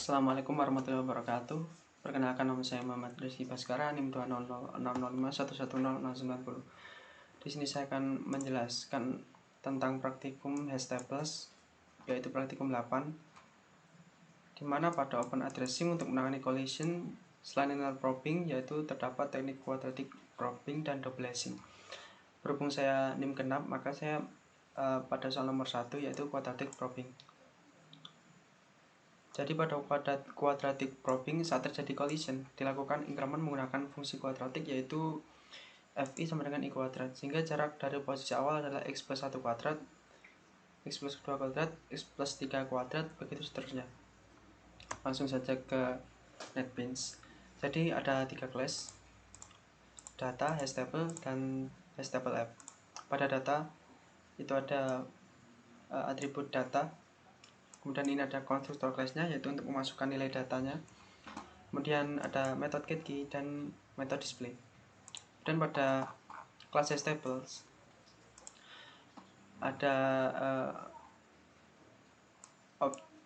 Assalamualaikum warahmatullahi wabarakatuh. Perkenalkan, nama saya Muhammad Rizky Baskara, NIM 2006005110990. Di sini saya akan menjelaskan tentang praktikum hash tables, yaitu praktikum 8, di mana pada open addressing untuk menangani collision selain inner probing, yaitu terdapat teknik quadratic probing dan double hashing. Berhubung saya NIM genap, maka saya pada soal nomor 1, yaitu quadratic probing. Jadi pada quadratic probing, saat terjadi collision, dilakukan increment menggunakan fungsi kuadratik, yaitu fi sama dengan i kuadrat, sehingga jarak dari posisi awal adalah x plus 1 kuadrat, x plus 2 kuadrat, x plus 3 kuadrat, begitu seterusnya. Langsung saja ke NetBeans. Jadi ada 3 kelas: data, hash table, dan hash table app. Pada data itu ada atribut data. Kemudian ini ada konstruktor class-nya, yaitu untuk memasukkan nilai datanya. Kemudian ada method getKey dan method display. Dan pada kelas hash tables ada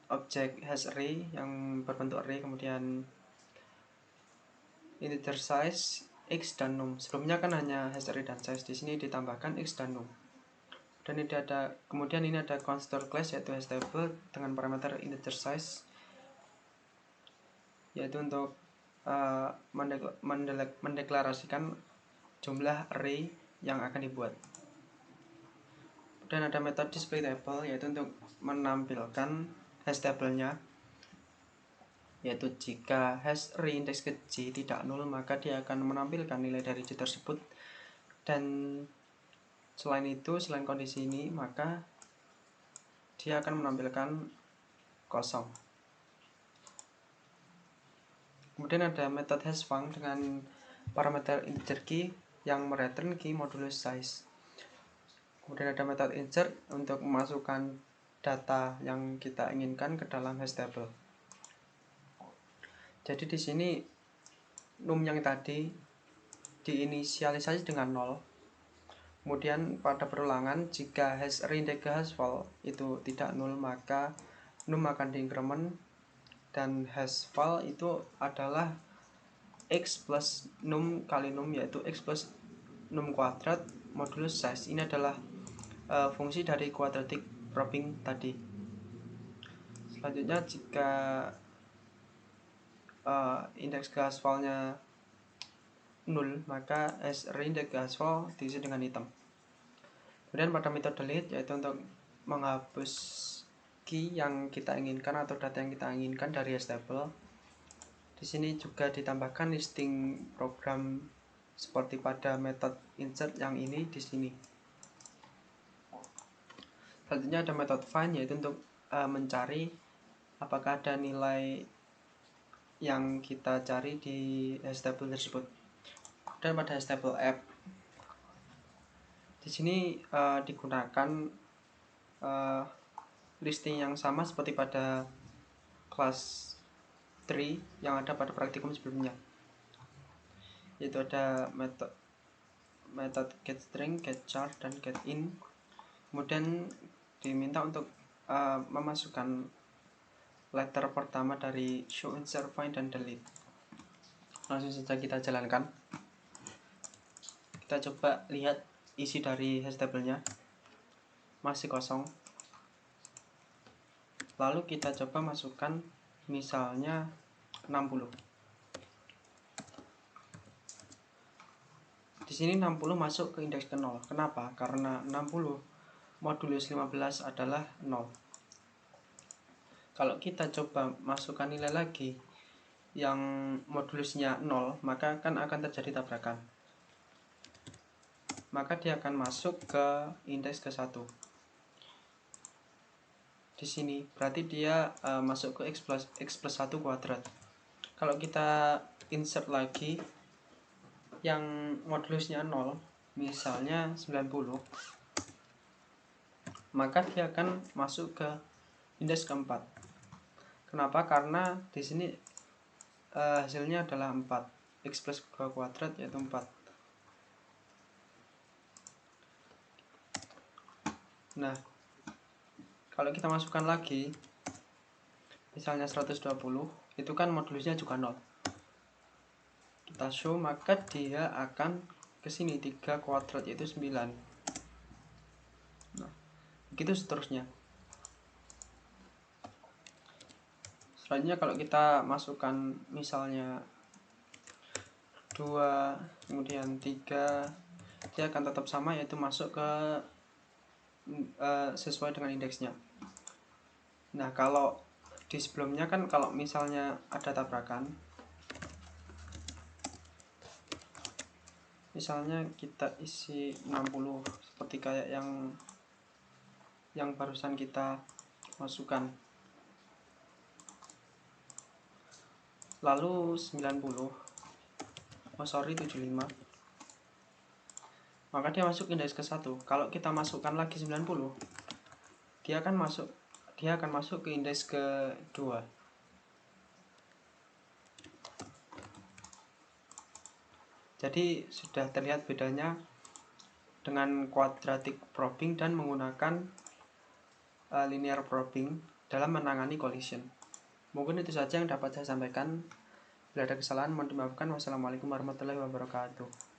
objek hash array yang berbentuk array, kemudian integer size, x dan num. Sebelumnya kan hanya hash array dan size, di sini ditambahkan x dan num. Dan ini kemudian ini ada constructor class, yaitu hash table dengan parameter integer size, yaitu untuk mendeklarasikan jumlah array yang akan dibuat. Dan ada metode display table, yaitu untuk menampilkan hash table-nya, yaitu jika hash array indeks ke J tidak nol, maka dia akan menampilkan nilai dari J tersebut. Dan selain kondisi ini, maka dia akan menampilkan kosong. Kemudian ada metode hashFunc dengan parameter integer key yang mereturn key modulus size. Kemudian ada metode insert untuk memasukkan data yang kita inginkan ke dalam hash table. Jadi di sini num yang tadi diinisialisasi dengan 0. Kemudian pada perulangan, jika hash array indeks ke hashful itu tidak nol, maka num akan diincrement, dan hashful itu adalah x plus num kali num, yaitu x plus num kuadrat modulus size. Ini adalah fungsi dari quadratic probing tadi. Selanjutnya, jika indeks ke hashfulnya 0, maka hash array indeks ke hashful diisi dengan hitam. Kemudian pada metode delete, yaitu untuk menghapus key yang kita inginkan atau data yang kita inginkan dari hash table. Di sini juga ditambahkan listing program seperti pada metode insert yang ini di sini. Selanjutnya ada metode find, yaitu untuk mencari apakah ada nilai yang kita cari di hash table tersebut. Dan pada hash table app, di sini digunakan listing yang sama seperti pada kelas 3 yang ada pada praktikum sebelumnya, yaitu ada metode getString, getChar, dan getIn. Kemudian diminta untuk memasukkan letter pertama dari show, insert, find, dan delete. Langsung saja kita jalankan. Kita coba lihat isi dari hash table-nya, masih kosong. Lalu kita coba masukkan misalnya 60. Di sini 60 masuk ke indeks ke 0. Kenapa? Karena 60 modulus 15 adalah 0. Kalau kita coba masukkan nilai lagi yang modulusnya 0, maka akan terjadi tabrakan. Maka dia akan masuk ke indeks ke 1. Di sini berarti dia masuk ke x plus 1 kuadrat. Kalau kita insert lagi yang modulusnya 0, misalnya 90, maka dia akan masuk ke indeks keempat. Kenapa? Karena di sini hasilnya adalah 4, x plus 2 kuadrat, yaitu 4. Nah, kalau kita masukkan lagi misalnya 120, itu kan modulusnya juga 0. Kita show, maka dia akan ke sini 3 kuadrat yaitu 9. Nah, begitu seterusnya. Selanjutnya kalau kita masukkan misalnya 2 kemudian 3, dia akan tetap sama, yaitu masuk ke sesuai dengan indeksnya. Nah, kalau di sebelumnya kan kalau misalnya ada tabrakan, misalnya kita isi 60 seperti kayak yang barusan kita masukkan, lalu 75, maka dia masuk indeks ke 1. Kalau kita masukkan lagi 90, dia akan masuk ke indeks ke 2. Jadi sudah terlihat bedanya dengan quadratic probing dan menggunakan linear probing dalam menangani collision. Mungkin itu saja yang dapat saya sampaikan. Bila ada kesalahan mohon dimaafkan. Wassalamualaikum warahmatullahi wabarakatuh.